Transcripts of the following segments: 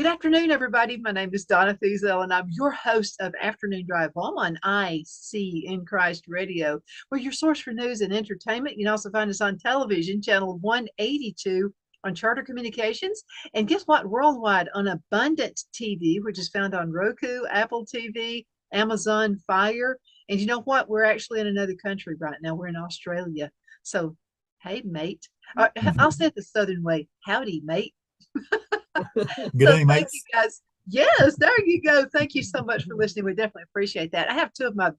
Good afternoon, everybody. My name is Donna Thiesel, and I'm your host of Afternoon Drive Home on IC in Christ Radio. We're your source for news and entertainment. You can also find us on television, channel 182 on Charter Communications. And guess what? Worldwide on Abundant TV, which is found on Roku, Apple TV, Amazon Fire. And you know what? We're actually in another country right now. We're in Australia. So, hey, mate. I'll say it the Southern way. Howdy, mate. Good So day, thank you mates. guys. Yes, there you go. Thank you so much for listening. We definitely appreciate that. I have two of my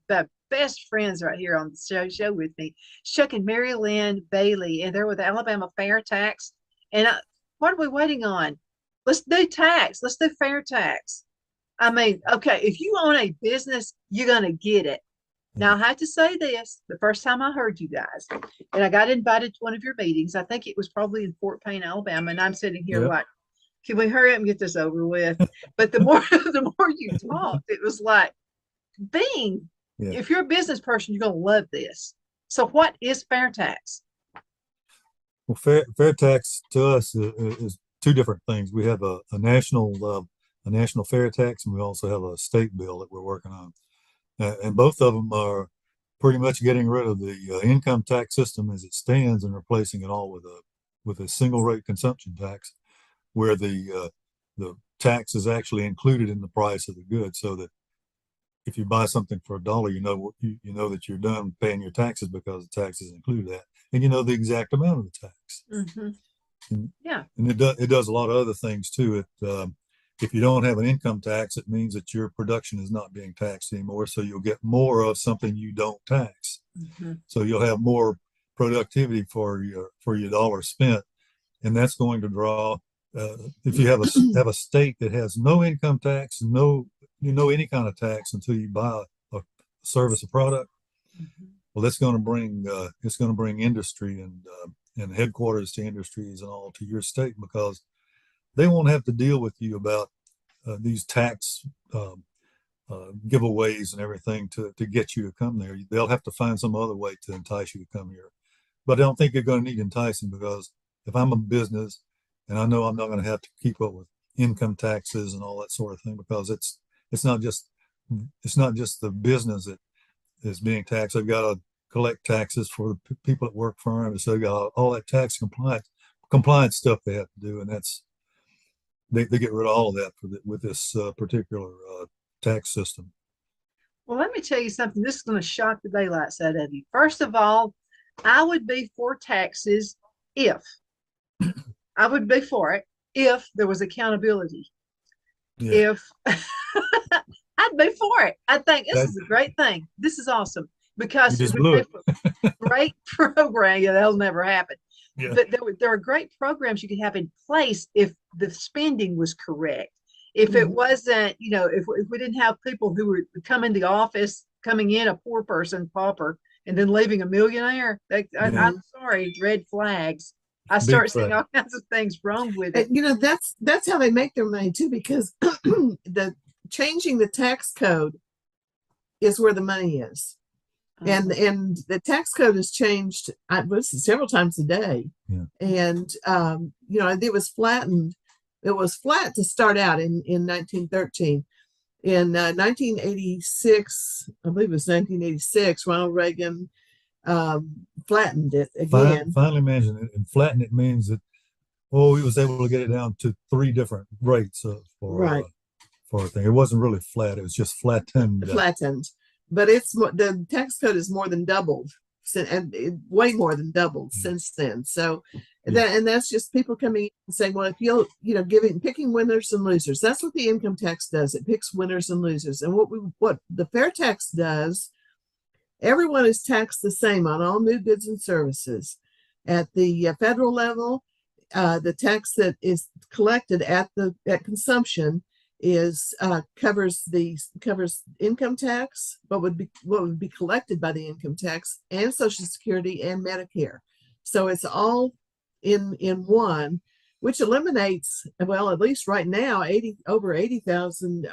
best friends right here on the show with me, Chuck and Mary Lynn Bailey, and they're with Alabama Fair Tax. And what are we waiting on? Let's do tax. Let's do fair tax. I mean, okay, if you own a business, you're gonna get it. Yeah. Now, I have to say this, the first time I heard you guys, and I got invited to one of your meetings, I think it was probably in Fort Payne, Alabama, and I'm sitting here Yep. like, can we hurry up and get this over with? But the more the more you talked, it was like, Bing, Yeah. if you're a business person, you're gonna love this. So what is fair tax? Well, fair tax to us is two different things. We have a national fair tax, and we also have a state bill that we're working on. And both of them are pretty much getting rid of the income tax system as it stands and replacing it all with a single rate consumption tax, where the tax is actually included in the price of the good, so that if you buy something for $1, you know that you're done paying your taxes because the taxes include that, and you know the exact amount of the tax. Mm-hmm. And, Yeah. and it does a lot of other things too. If you don't have an income tax, it means that your production is not being taxed anymore, so you'll get more of something you don't tax. Mm-hmm. So you'll have more productivity for your dollar spent, and that's going to draw. If you have a state that has no income tax, any kind of tax until you buy a service or product, Mm-hmm. well, that's going to bring industry and headquarters to industries and all to your state, because they won't have to deal with you about these tax giveaways and everything to get you to come there. They'll have to find some other way to entice you to come here. But I don't think you're going to need enticing, because if I'm a business and I know I'm not going to have to keep up with income taxes and all that sort of thing, because it's not just the business that is being taxed. They've got to collect taxes for the people that work for them. So they've got all that tax compliance stuff they have to do, and they get rid of all of that with this particular tax system. Well, let me tell you something. This is going to shock the daylights out of you. First of all, I would be for taxes if I would be for it if there was accountability. Yeah, If I'd be for it. I think this that is a great thing. This is awesome you because it just would blew be it. a great program. Yeah, that'll never happen. Yeah, But there are great programs you could have in place if the spending was correct. If it Mhm. wasn't, if we didn't have people who would come in the office, coming in a poor person, pauper, and then leaving a millionaire, yeah, I'm sorry, red flags. I big start seeing flag. all kinds of things wrong with it. And that's how they make their money too, because the changing the tax code is where the money is. And Uh-huh. the tax code has changed several times a day. Yeah, And it was flattened. It was flat to start out in 1913. In 1986, I believe it was 1986, Ronald Reagan flattened it again. finally mentioned it, and flatten it means that he was able to get it down to three different rates Right. for a thing. It wasn't really flat; it was just flattened. Flattened, but the tax code is more than doubled, way more than doubled Yeah, since then. So yeah, that's just people coming and saying, well, if picking winners and losers. That's what the income tax does. It picks winners and losers. And what the fair tax does, everyone is taxed the same on all new goods and services. At the federal level, the tax that is collected at consumption is covers income tax, what would be collected by the income tax, and Social Security and Medicare. So it's all in one, which eliminates, well, at least right now, over 80,000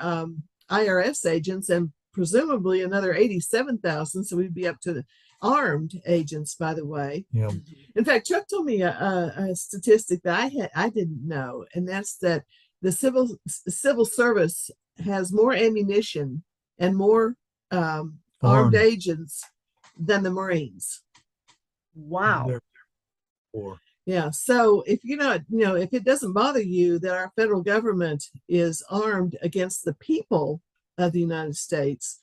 IRS agents, and presumably another 87,000. So we'd be up to the armed agents, by the way. yeah. Mhm. In fact, Chuck told me a statistic that I didn't know, and that's that the civil service has more ammunition and more armed agents than the Marines. Wow. Yeah. So if you're not, if it doesn't bother you that our federal government is armed against the people of the United States,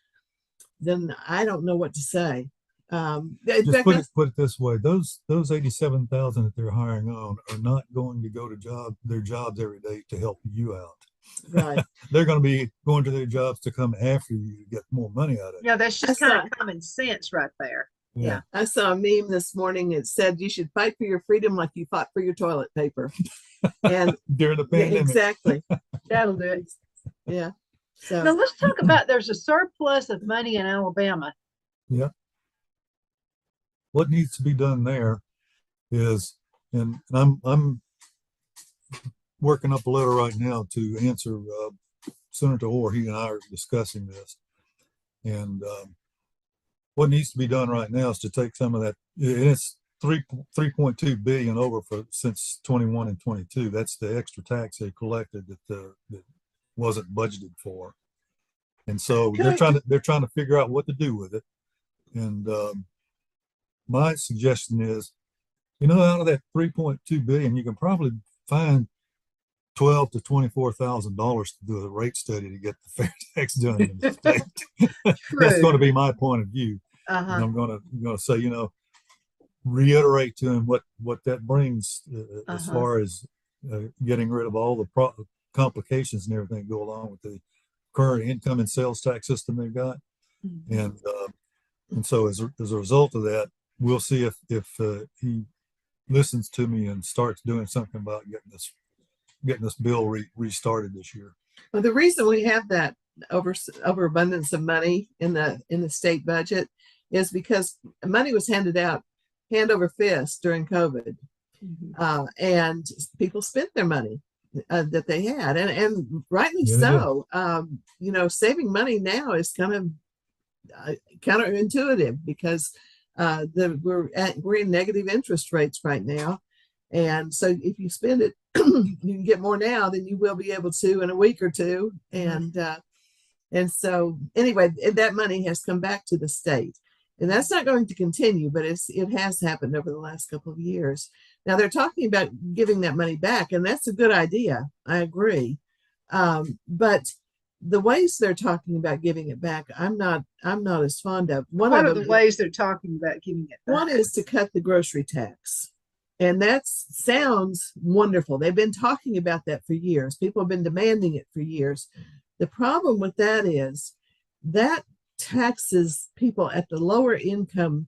then I don't know what to say. Just put it this way: those 87,000 that they're hiring on are not going to go to their jobs every day to help you out. Right. They're going to be going to their jobs to come after you to get more money out of it. Yeah, that's just kind of common sense right there. Yeah. I saw a meme this morning. It said you should fight for your freedom like you fought for your toilet paper. And during the pandemic. Yeah, exactly. That'll do it. Yeah. So now let's talk about there's a surplus of money in Alabama. Yeah. What needs to be done there is, and I'm working up a letter right now to answer Senator Orr. He and I are discussing this, and what needs to be done right now is to take some of that. And it's 3.2 billion over since 21 and 22. That's the extra tax they collected that wasn't budgeted for, and so they're trying to figure out what to do with it. And my suggestion is, out of that 3.2 billion, you can probably find $12,000 to $24,000 to do a rate study to get the fair tax done in the state. That's going to be my point of view. And I'm going to say, reiterate to him what that brings as far as getting rid of all the complications and everything that go along with the current income and sales tax system they've got. Mm-hmm. And so as a result of that, we'll see if he listens to me and starts doing something about getting this bill restarted this year. Well, the reason we have that overabundance of money in the state budget is because money was handed out hand over fist during COVID, and people spent their money that they had, and rightly so. Saving money now is kind of counterintuitive because we're in negative interest rates right now, and so if you spend it, you can get more now than you will be able to in a week or two, and so anyway, that money has come back to the state, and that's not going to continue, but it has happened over the last couple of years. Now they're talking about giving that money back, and that's a good idea. I agree, but the ways they're talking about giving it back, I'm not as fond of. One of the ways they're talking about giving it back. One is to cut the grocery tax. And that sounds wonderful. They've been talking about that for years. People have been demanding it for years. The problem with that is that taxes people at the lower income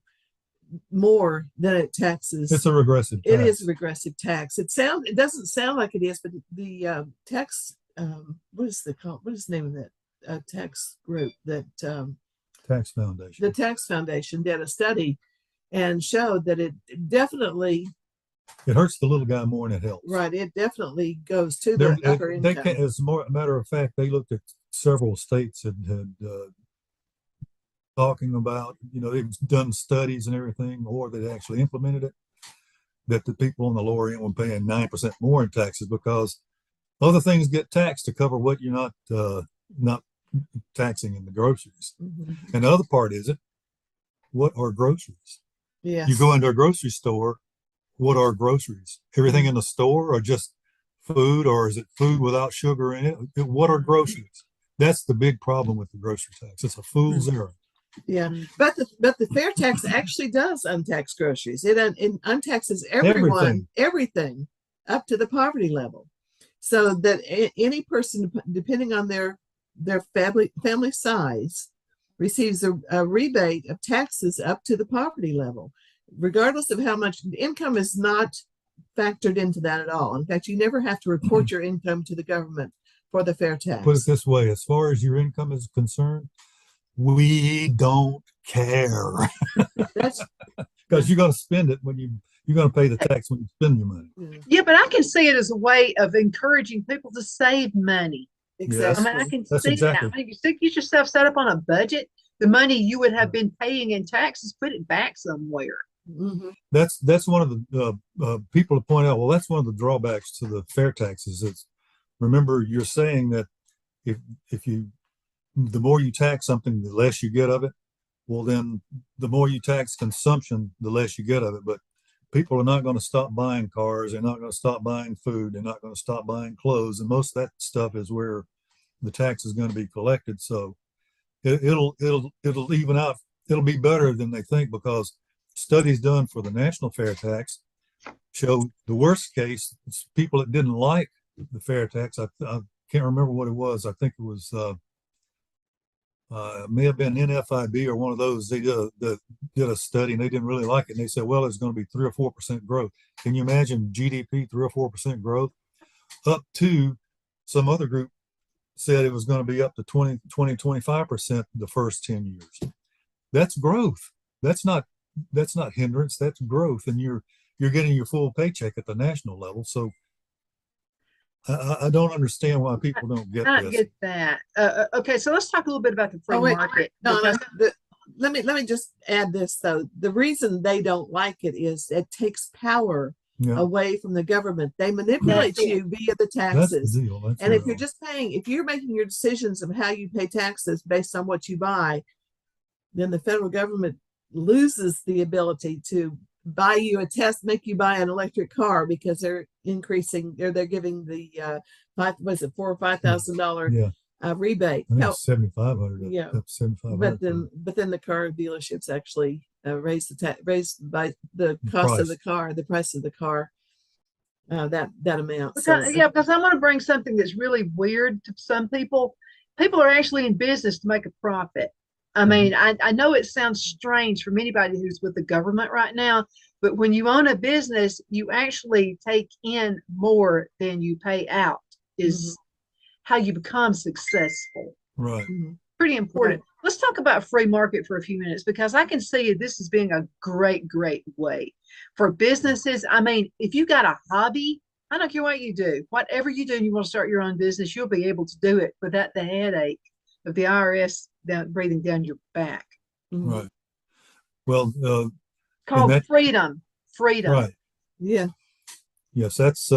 more than it taxes. It's a regressive tax. It is a regressive tax. It doesn't sound like it is, but the tax, what is the name of that tax group that Tax Foundation. The Tax Foundation did a study and showed that it definitely hurts the little guy more than it helps. Right. It definitely goes to the upper income. As a matter of fact, they looked at several states and had talking about, they've done studies and everything, or they actually implemented it, that the people on the lower end were paying 9% more in taxes because other things get taxed to cover what you're not taxing in the groceries. Mm-hmm. And the other part is what are groceries? Yes. You go into a grocery store, what are groceries? Everything in the store, or just food, or is it food without sugar in it? What are groceries? That's the big problem with the grocery tax. It's a fool's errand. Yeah, but the fair tax actually does untax groceries. It untaxes everything up to the poverty level, so that any person, depending on their family size, receives a rebate of taxes up to the poverty level, regardless of how much. Income is not factored into that at all. In fact, you never have to report your income to the government for the fair tax. Put it this way: as far as your income is concerned, we don't care. That's because you're going to spend it when you're going to pay the tax when you spend your money. Yeah, but I can see it as a way of encouraging people to save money. Exactly. I mean, I can see that. I mean, you get yourself set up on a budget, the money you would have been paying in taxes, put it back somewhere. Mm-hmm. That's one of the people to point out. Well, that's one of the drawbacks to the fair taxes. Is remember you're saying that if you, the more you tax something, the less you get of it. Well, then the more you tax consumption, the less you get of it. But people are not going to stop buying cars. They're not going to stop buying food. They're not going to stop buying clothes. And most of that stuff is where the tax is going to be collected. So it'll even out. It'll be better than they think, because studies done for the national fair tax show the worst case, it's people that didn't like the fair tax. I can't remember what it was. I think it was may have been NFIB or one of those. They did a study and they didn't really like it. And they said, well, it's going to be 3 or 4% growth. Can you imagine GDP 3 or 4% growth? Up to some other group said it was going to be up to 25% the first 10 years. That's growth. That's not hindrance. That's growth. And you're getting your full paycheck at the national level. So I don't understand why people don't get I this. get that. Okay, so let's talk a little bit about the free market. No, because- let me just add this though. The reason they don't like it is it takes power away from the government. They manipulate you via the taxes. That's the deal. And if you're just paying, if you're making your decisions of how you pay taxes based on what you buy, then the federal government loses the ability to buy you a test, make you buy an electric car, because they're increasing, they're giving the $4,000 or $5,000 rebate. I think it's 7,500. Yeah, up 7,500. but then the car dealerships actually raised by the cost of the car, the price of the car, that amount. Because I'm going to bring something that's really weird to some people. People are actually in business to make a profit. I mean, I know it sounds strange from anybody who's with the government right now, but when you own a business, you actually take in more than you pay out, is how you become successful. Right. Pretty important. Right. Let's talk about free market for a few minutes, because I can see this as being a great way for businesses. I mean, if you got a hobby, I don't care what you do, whatever you do and you want to start your own business, you'll be able to do it without the headache of the IRS breathing down your back. Right. Well, called freedom. Right. Yeah. Yes, that's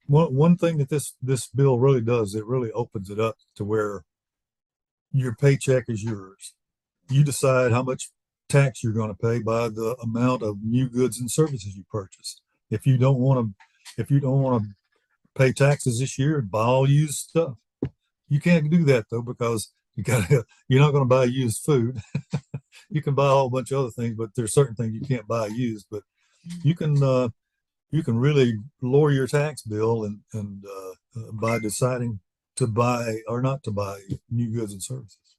one thing that this bill really does. It really opens it up to where your paycheck is yours. You decide how much tax you're going to pay by the amount of new goods and services you purchase. If you don't want to pay taxes this year, buy all used stuff. You can't do that though, because you're not going to buy used food. You can buy a whole bunch of other things, but there's certain things you can't buy used. But you can really lower your tax bill and by deciding to buy or not to buy new goods and services.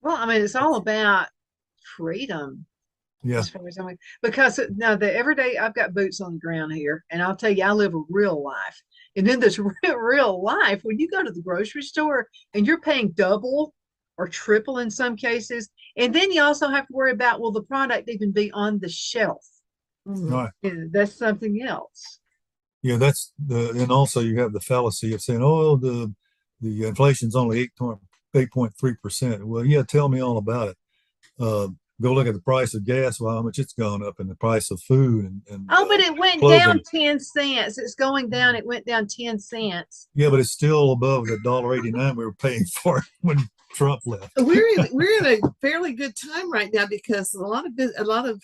Well, I mean, it's all about freedom. Yeah. As far as because now the everyday, I've got boots on the ground here, and I'll tell you, I live a real life. And in this real life, when you go to the grocery store and you're paying double or triple in some cases, and then you also have to worry about, will the product even be on the shelf? Right. That's something else. Yeah, and also you have the fallacy of saying, oh, the inflation's only 8.3%. Well, yeah, tell me all about it. Go look at the price of gas, how much it's gone up, and the price of food and but it went down 10 cents. It's going down. It went down 10 cents. Yeah, but it's still above the $1.89 we were paying for it when Trump left. We're in a fairly good time right now, because a lot of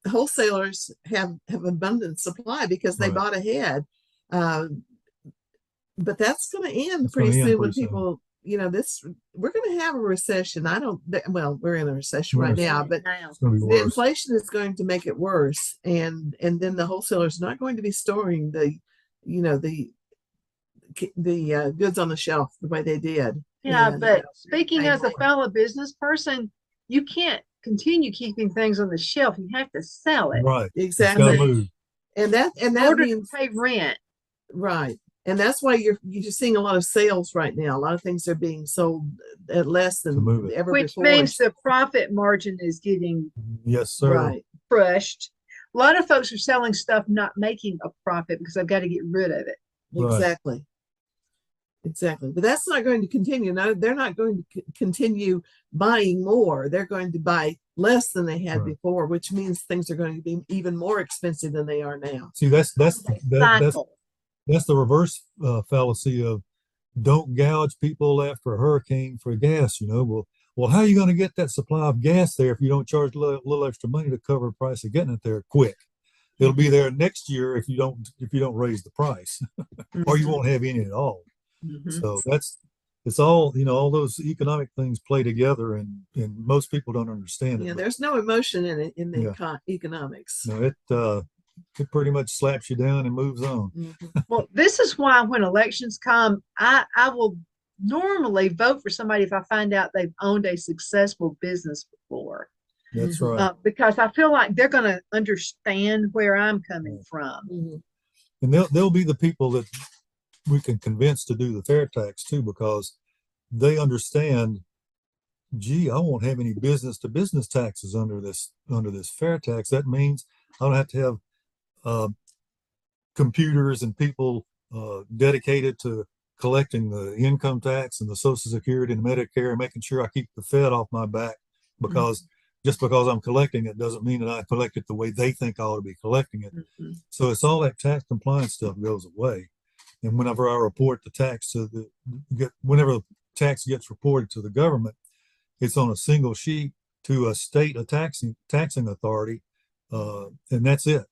wholesalers have abundant supply because they bought ahead. But that's going to end pretty soon when people, we're going to have a recession. We're in a recession right now, but the inflation is going to make it worse. And then the wholesalers are not going to be storing the goods on the shelf the way they did. Yeah, but speaking as a fellow business person, you can't continue keeping things on the shelf. You have to sell it. Right. Exactly. And that means to pay rent. Right. And that's why you're just seeing a lot of sales right now. A lot of things are being sold at less than ever before. Which means the profit margin is getting crushed. A lot of folks are selling stuff not making a profit because they've got to get rid of it. Exactly. Exactly. But that's not going to continue. No, they're not going to continue buying more. They're going to buy less than they had Right. before, which means things are going to be even more expensive than they are now. See, Cycle. that's the reverse fallacy of don't gouge people after a hurricane for gas. Well, how are you going to get that supply of gas there if you don't charge a little extra money to cover the price of getting it there quick? It'll be there next year if you don't raise the price, or you Mhm. won't have any at all. Mhm. So it's all all those economic things play together, and most people don't understand it. Yeah, But there's no emotion in it in the yeah, economics. no, it pretty much slaps you down and moves on. Mhm. Well, this is why when elections come, I will normally vote for somebody if I find out they've owned a successful business before, That's Mhm. right. because I feel like they're going to understand where I'm coming Right. from. Mhm. And they'll be the people that we can convince to do the fair tax too, because they understand, gee, I won't have any business to business taxes under this fair tax. That means I don't have to have uh, computers and people dedicated to collecting the income tax and the Social Security and Medicare and making sure I keep the Fed off my back, because just because I'm collecting it doesn't mean that I collect it the way they think I ought to be collecting it. Mhm. So it's all that tax compliance stuff goes away. And whenever I report the tax whenever the tax gets reported to the government, it's on a single sheet to a taxing authority, and that's it.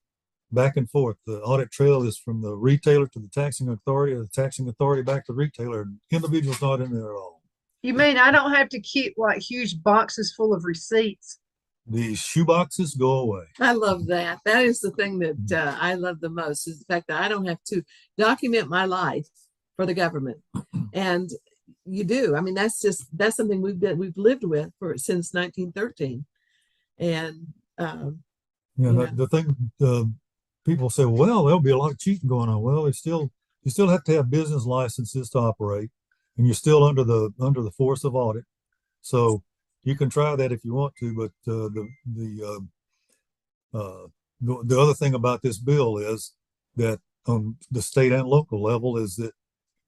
Back and forth. The audit trail is from the retailer to the taxing authority, or the taxing authority back to the retailer. Individual's not in there at all. You mean I don't have to keep like huge boxes full of receipts? The shoe boxes go away. I love that. That is the thing that Mhm. I love the most, is the fact that I don't have to document my life for the government. And you do. I mean, that's something we've lived with for since 1913. And Yeah, you know, the thing, people say, well, there'll be a lot of cheating going on. Well, you still have to have business licenses to operate, and you're still under the force of audit. So you can try that if you want to, but the other thing about this bill is that on the state and local level is that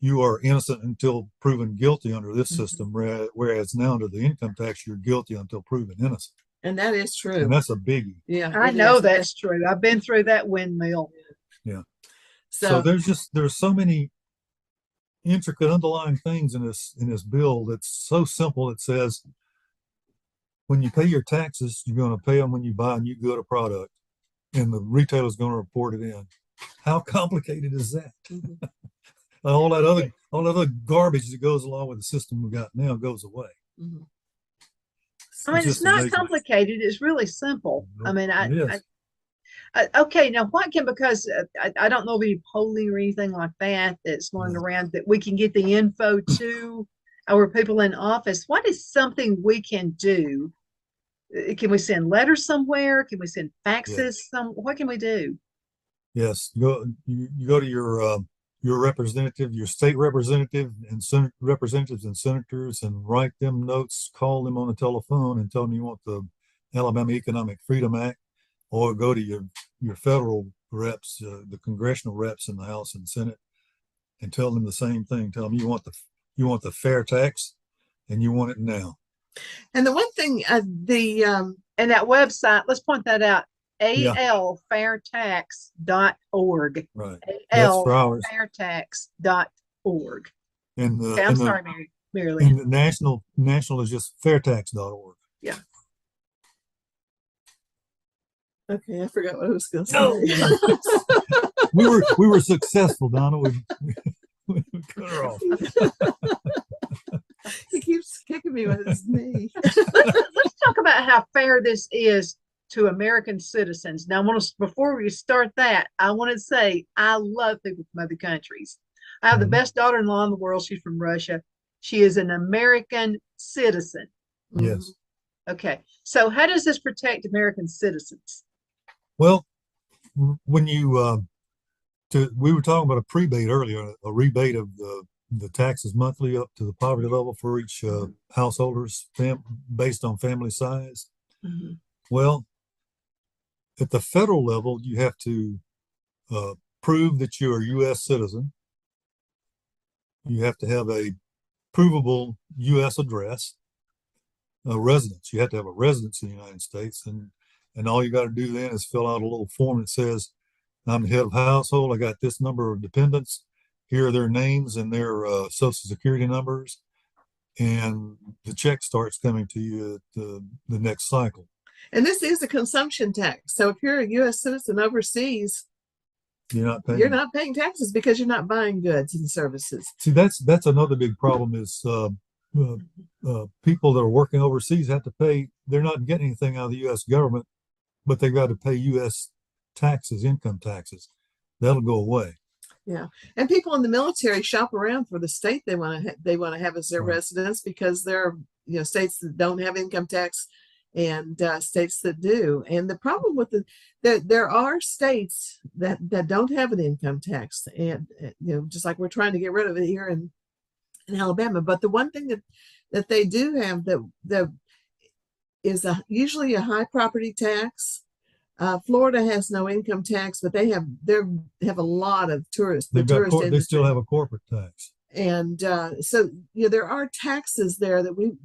you are innocent until proven guilty under this Mhm. system, whereas now under the income tax, you're guilty until proven innocent. And that is And true. that's a biggie. Yeah, I it know is. that's true. I've been through that windmill. Yeah. So So there's so many intricate underlying things in this bill that's so simple. It says when you pay your taxes, you're going to pay them when you buy a new good or product, and the retailer's going to report it in. How complicated is that? mhm. All that other garbage that goes along with the system we got now goes away. Mhm. I It's mean, it's just not amazing. complicated. It's really simple. I mean, It is. okay, now what can, because I don't know of any polling or anything like that that's going No. around that we can get the info to our people in office. What is something we can do? Can we send letters somewhere? Can we send faxes? Yes. What can we do? Yes. You go to your representative, your state representative, and representatives and senators, and write them notes. Call them on the telephone and tell them you want the Alabama Economic Freedom Act, or go to your federal reps, the congressional reps in the House and Senate, and tell them the same thing. Tell them you want the fair tax, and you want it now. And the one thing, And that website, let's point that out, Yeah, alfairtax.org. right. That's for ours. alfairtax.org. And Okay, the I'm and the sorry, Mary and Lynn. the national is just fairtax.org. Yeah. okay, I forgot what I was going to No, say. we were successful, Donna. We cut her off. He keeps kicking me with his knee. Let's talk about how fair this is to American citizens. Now, before we start that, I want to say I love people from other countries. I have the Mhm. best daughter-in-law in the world. She's from Russia. She is an American citizen. Yes. Okay, so how does this protect American citizens? Well, when we were talking about a prebate earlier, a rebate of the taxes monthly up to the poverty level for each householder's based on family size. Mhm. Well, at the federal level, you have to prove that you're a U.S. citizen. You have to have a provable U.S. address, residence. You have to have a residence in the United States, and all you got to do then is fill out a little form that says, I'm the head of household. I got this number of dependents. Here are their names and their social security numbers, and the check starts coming to you at the next cycle. And this is a consumption tax. So if you're a U.S. citizen overseas, you're not paying taxes because you're not buying goods and services. See, that's another big problem is people that are working overseas have to pay. They're not getting anything out of the U.S. government, but they've got to pay U.S. taxes, income taxes. That'll go away. Yeah, and people in the military shop around for the state they want to have as their residence, because there are states that don't have income tax and states that do. And the problem with there are states that don't have an income tax, and just like we're trying to get rid of it here in Alabama. But the one thing that they do have that is usually a high property tax. Florida has no income tax, but they have a lot of tourists. They still have a corporate tax, and so there are taxes there that we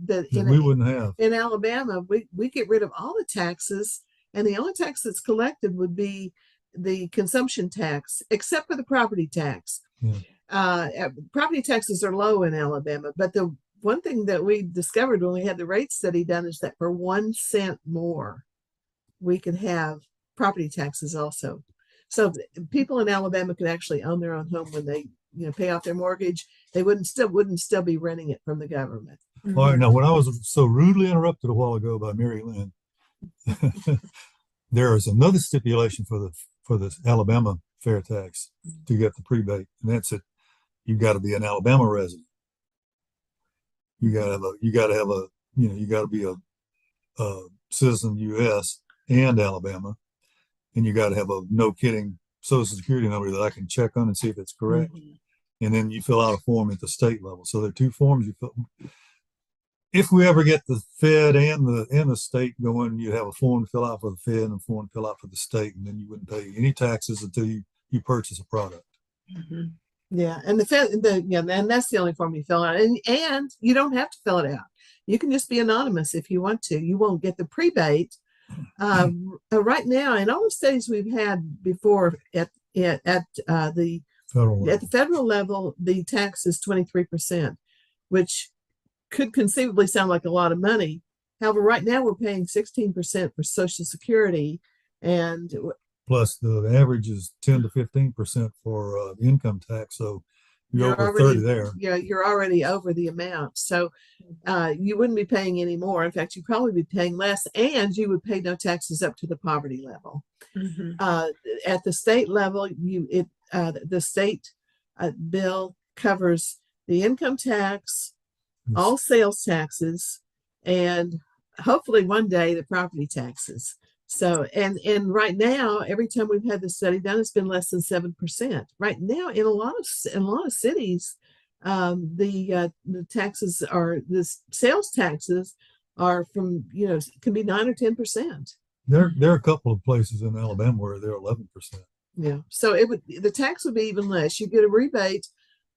wouldn't have in Alabama. We get rid of all the taxes, and the only tax that's collected would be the consumption tax, except for the property tax. Yeah. Property taxes are low in Alabama, but the one thing that we discovered when we had the rate study done is that for 1 cent more, we could have property taxes also. So people in Alabama could actually own their own home when they pay off their mortgage. They wouldn't still be renting it from the government. All right. Now, when I was so rudely interrupted a while ago by Mary Lynn, there is another stipulation for the Alabama fair tax to get the prebate, and that's it. You got to be an Alabama resident. You got to be a citizen U.S. and Alabama, and you got to have a social security number that I can check on and see if it's correct. And then you fill out a form at the state level. So there are two forms you fill. If we ever get the Fed and the state going, you'd have a form to fill out for the Fed and a form to fill out for the state, and then you wouldn't pay any taxes until you purchase a product. Yeah, and and that's the only form you fill out, and you don't have to fill it out. You can just be anonymous if you want to. You won't get the prebate. Right now, in all the studies we've had before at the federal level, the tax is 23%, which could conceivably sound like a lot of money. However, right now we're paying 16% for Social Security, and plus the average is 10 to 15% for income tax. So you're over 30 there. Yeah, you're already over the amount. So you wouldn't be paying any more. In fact, you'd probably be paying less, and you would pay no taxes up to the poverty level. At the state level, the state bill covers the income tax, all sales taxes, and hopefully one day the property taxes. So, and right now, every time we've had the study done, it's been less than 7%. Right now, in a lot of cities, the taxes the sales taxes are from can be 9 or 10%. There are a couple of places in Alabama where they're 11%. Yeah, so the tax would be even less. You get a rebate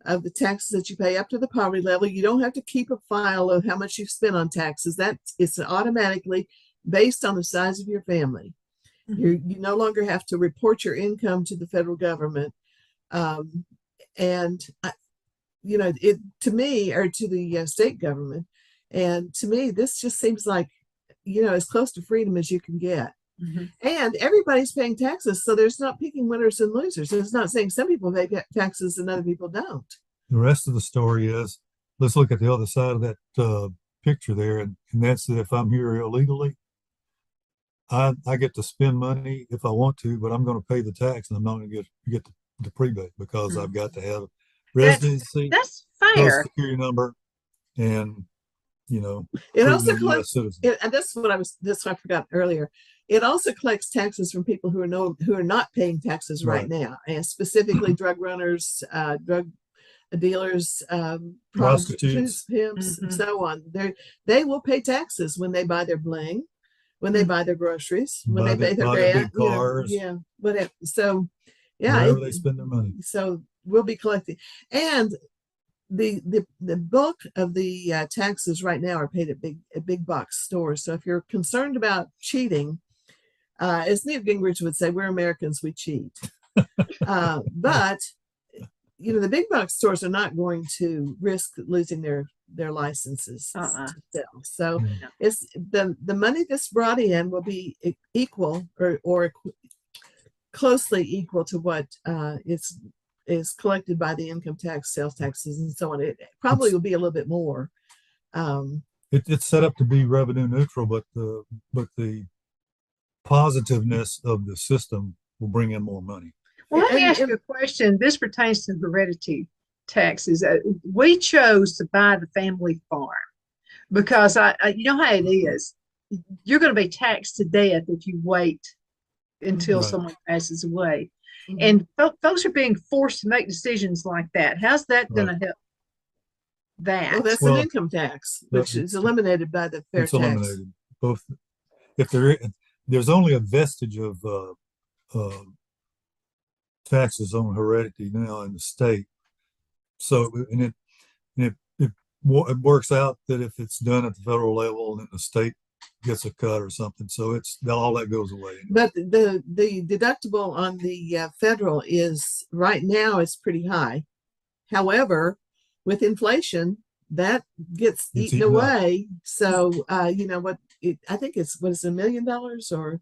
of the taxes that you pay up to the poverty level. You don't have to keep a file of how much you've spent on taxes. It's automatically based on the size of your family. You no longer have to report your income to the federal government. And it to me, or to the state government, and to me, this just seems like as close to freedom as you can get. And everybody's paying taxes, so there's not picking winners and losers. It's not saying some people pay taxes and other people don't. The rest of the story is, let's look at the other side of that picture there, and that's that if I'm here illegally, I get to spend money if I want to, but I'm going to pay the tax, and I'm not going to get the prebate because I've got to have residency, that's fair, Social security number, and it also collects. That's what I forgot earlier. It also collects taxes from people who are not paying taxes right now, and specifically drug runners, drug dealers, prostitutes, pimps, and so on. They will pay taxes when they buy their bling, when they buy their groceries, when they pay their gas, big cars, whatever. So, wherever they spend their money. So we'll be collecting, and the bulk of the taxes right now are paid at big box stores. So if you're concerned about cheating, as Newt Gingrich would say, we're Americans, we cheat. But the big box stores are not going to risk losing their licenses to sell. So it's the money that's brought in will be equal or closely equal to what is collected by the income tax, sales taxes, and so on. It probably will be a little bit more. It's set up to be revenue neutral, but the positiveness of the system will bring in more money. Well, let me ask you a question. This pertains to heredity taxes. We chose to buy the family farm because you know how it is. You're going to be taxed to death if you wait until someone passes away. And folks are being forced to make decisions like that. How's that going to help that? Well, that's an income tax, which is eliminated by the fair tax. Eliminated. Both. If there's only a vestige of taxes on heredity now in the state. So, and it works out that if it's done at the federal level, then the state gets a cut or something. So all that goes away. But the deductible on the federal is right now is pretty high. However, with inflation, that gets eaten away. So I think it's $1 million or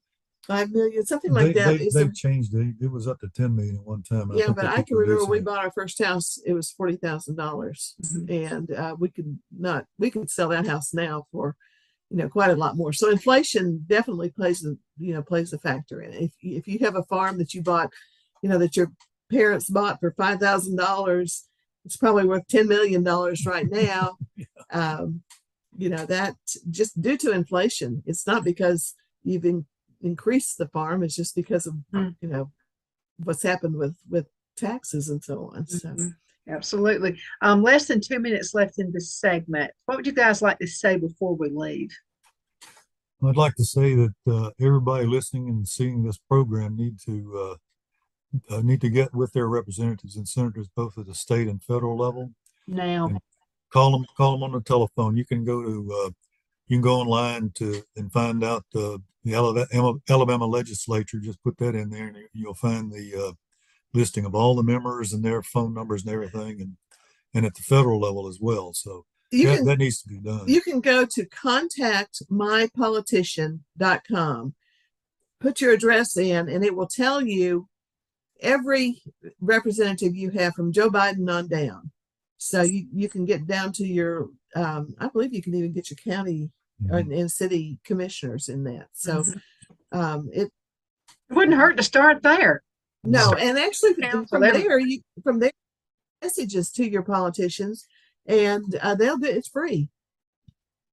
$5 million, something like that. They've changed it. It was up to 10 million at one time. Yeah, but I can remember we bought our first house. It was $40,000, and we could sell that house now for quite a lot more. So inflation definitely plays a factor in it. If you have a farm that you bought, that your parents bought for $5,000, it's probably worth $10 million right now. That just due to inflation. It's not because you've increased the farm. It's just because of what's happened with taxes and so on. So. Absolutely. Less than 2 minutes left in this segment. What would you guys like to say before we leave? I'd like to say that everybody listening and seeing this program need to get with their representatives and senators, both at the state and federal level. Now, call them on the telephone. You can go online and find out the Alabama legislature. Just put that in there, and you'll find the listing of all the members and their phone numbers and everything, and at the federal level as well. So that needs to be done. You can go to contactmypolitician.com, put your address in, and it will tell you every representative you have from Joe Biden on down. So you can get down to your, I believe you can even get your county and city commissioners in that. So it wouldn't hurt to start there. No, and actually from there messages to your politicians, and it's free.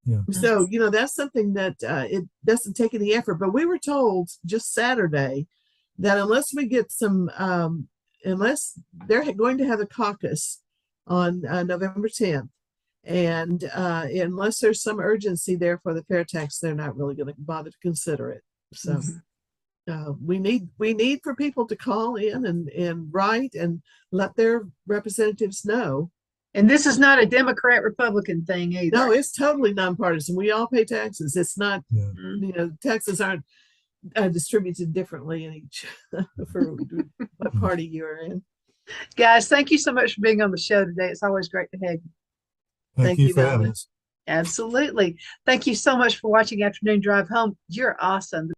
Yeah. So that's something that it doesn't take any effort. But we were told just Saturday that unless we get some, unless they're going to have a caucus on November 10th, and unless there's some urgency there for the fair tax, they're not really going to bother to consider it. So. We need for people to call in and write and let their representatives know. And this is not a Democrat Republican thing either. No, it's totally nonpartisan. We all pay taxes. It's not, taxes aren't distributed differently in each for what party you're in. Guys, thank you so much for being on the show today. It's always great to have you. Thank you for having us. Absolutely. Thank you so much for watching Afternoon Drive Home. You're awesome.